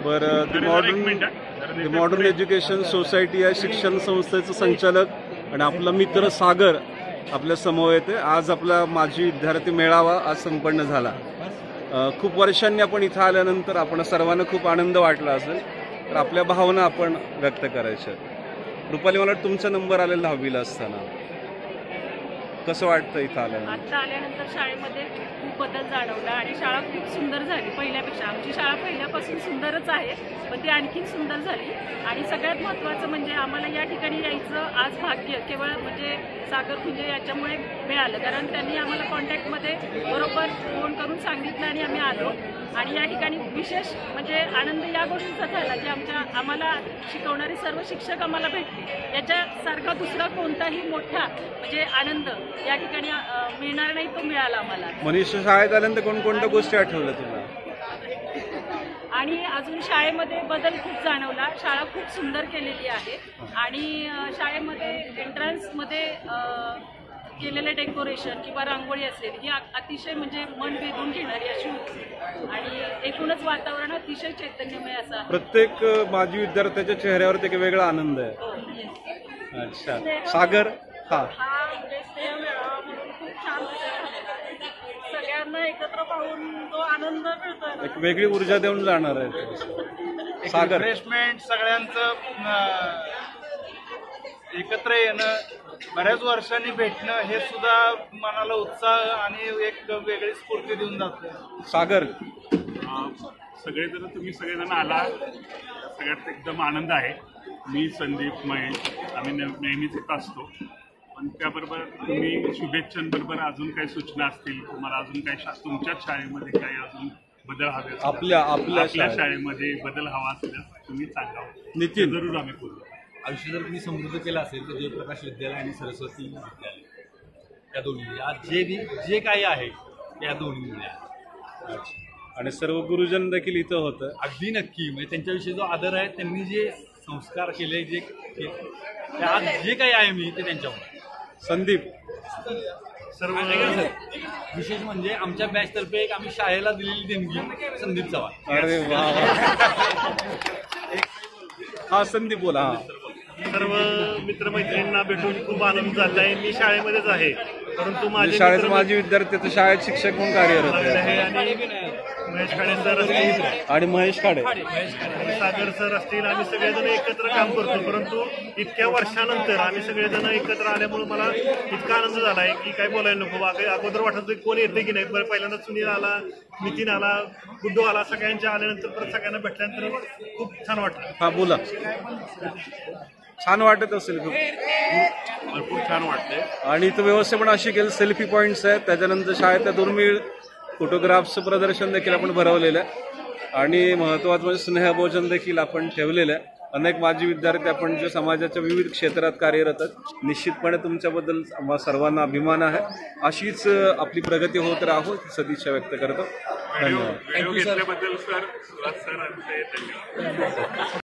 बरं, दी modern education society या शिक्षण संस्थेचं संचालक आणि आपला मित्र सागर आपल्या समवेत आहे. आज आपला माजी विद्यार्थी मेळावा आज संपन्न झाला. खूप वर्षांनी आपण इथं आल्यानंतर आपण सर्वांना खूप आनंद वाटला असेल, तर आपल्या भावना आपण व्यक्त करायच्या. रुपाली, मला तुमचा नंबर आलेला 10वीला असताना, कसं वाटतं इथं आल्यानंतर? आता आल्यानंतर शाळेमध्ये खूप बदल जाणवला आणि शाळा खूप सुंदर झाली पहिल्यापेक्षा. आमची शाळा पहिल्यापासून सुंदरच आहे, पण ती आणखीन सुंदर झाली. आणि सगळ्यात महत्त्वाचं म्हणजे आम्हाला या ठिकाणी यायचं आज भाग्य केवळ म्हणजे सागर खुंजे याच्यामुळे मिळालं, कारण त्यांनी आम्हाला कॉन्टॅक्टमध्ये बरोबर फोन करून सांगितलं आणि आम्ही आलो. आणि या ठिकाणी विशेष म्हणजे आनंद या गोष्टीचा झाला की आम्हाला शिकवणारे सर्व शिक्षक आम्हाला भेटले. याच्यासारखा दुसरा कोणताही मोठा म्हणजे आनंद या ठिकाणी मिळणार नाही, तो मिळाला आम्हाला. मनीषा, शाळेत आल्यानंतर कोणकोणत्या गोष्टी आठवल्या तुला? आणि अजून शाळेमध्ये बदल खूप जाणवला. शाळा खूप सुंदर केलेली आहे आणि शाळेमध्ये एंट्रन्समध्ये केलेलं डेकोरेशन किंवा रांगोळी असेल ही अतिशय म्हणजे मन वेधून घेणारी अशी होती. आणि एकूणच वातावरण अतिशय चैतन्यमय असं आहे. प्रत्येक माजी विद्यार्थ्याच्या चेहऱ्यावर एक वेगळा आनंद आहे. अच्छा, सागर, हा मेळावा म्हणून खूप छान सगळ्यांना एकत्र पाहून तो आनंद मिळतो. एक वेगळी ऊर्जा देऊन जाणार आहे. सागर, रिफ्रेशमेंट, सगळ्यांचं एकत्र येणं, बऱ्याच वर्षांनी भेटणं, हे सुद्धा मनाला उत्साह आणि एक वेगळी स्फूर्ती देऊन जातं. सागर, सगळेजण तुम्ही सगळेजण आला, सगळ्यात एकदम आनंद आहे. मी, संदीप, महेश, आम्ही नेहमीच येत असतो. पण त्याबरोबर तुम्ही शुभेच्छांबरोबर अजून काही सूचना असतील, तुम्हाला अजून काही तुमच्याच शाळेमध्ये काही अजून बदल हवे, आपल्या शाळेमध्ये बदल हवा असल्यास तुम्ही सांगावं. नितीन, जरूर आम्ही बोलू. आयुष्य जर तुम्ही समृद्ध केलं असेल तर जयप्रकाश विद्यालय आणि सरस्वती विद्यालय या दोन्ही आज जे काही आहे त्या दोन्ही आहे. आणि सर्व गुरुजन देखील इथं होतं. अगदी नक्की, म्हणजे त्यांच्याविषयी जो आदर आहे, त्यांनी जे संस्कार केले, जे आज जे काही आहे मी ते त्यांच्यावर. संदीप, सर्व विशेष म्हणजे आमच्या बॅचतर्फे एक आम्ही शाळेला दिलेली देणगी संदीप चव्हाण. अरे वा, हा संदीप बोला. हा, सर्व मित्रमैत्रिणींना भेटून खूप आनंद झालाय. मी शाळेमध्येच आहे, परंतु माझे शाळेत माझी विद्यार्थी तर शाळेत शिक्षक म्हणून कार्यरत आहे. आणि महेश खाडे सर असतील आणि महेश खाडे, सागर सर असतील, आम्ही सगळेजण एकत्र काम करतो. परंतु इतक्या वर्षानंतर आम्ही सगळेजण एकत्र आल्यामुळे मला इतका आनंद झालाय की काय बोलायला नको. अगोदर वाटत होतं कोण येते की नाही. बरं, पहिल्यांदा सुनील आला, नितीन आला, गुड्डू आला, सगळ्यांच्या आल्यानंतर परत सगळ्यांना भेटल्यानंतर खूप छान वाटलं. हा बोला. छान वाटत असेल खूप? भरपूर छान वाटतंय. आणि इथं व्यवस्था पण अशी केली, सेल्फी पॉईंट्स आहेत, त्याच्यानंतर शाळेतल्या दुर्मिळ फोटोग्राफ्सचं प्रदर्शन देखील आपण भरवलेलं आहे. आणि महत्त्वाचं म्हणजे स्नेहभोजन देखील आपण ठेवलेलं आहे. अनेक माजी विद्यार्थी आपण जे समाजाच्या विविध क्षेत्रात कार्यरत आहेत. निश्चितपणे तुमच्याबद्दल आम्हा सर्वांना अभिमान आहे. अशीच आपली प्रगती होत राहो, सदिच्छा व्यक्त करतो. धन्यवाद. घेतल्याबद्दल सर, सुराज सर, धन्यवाद.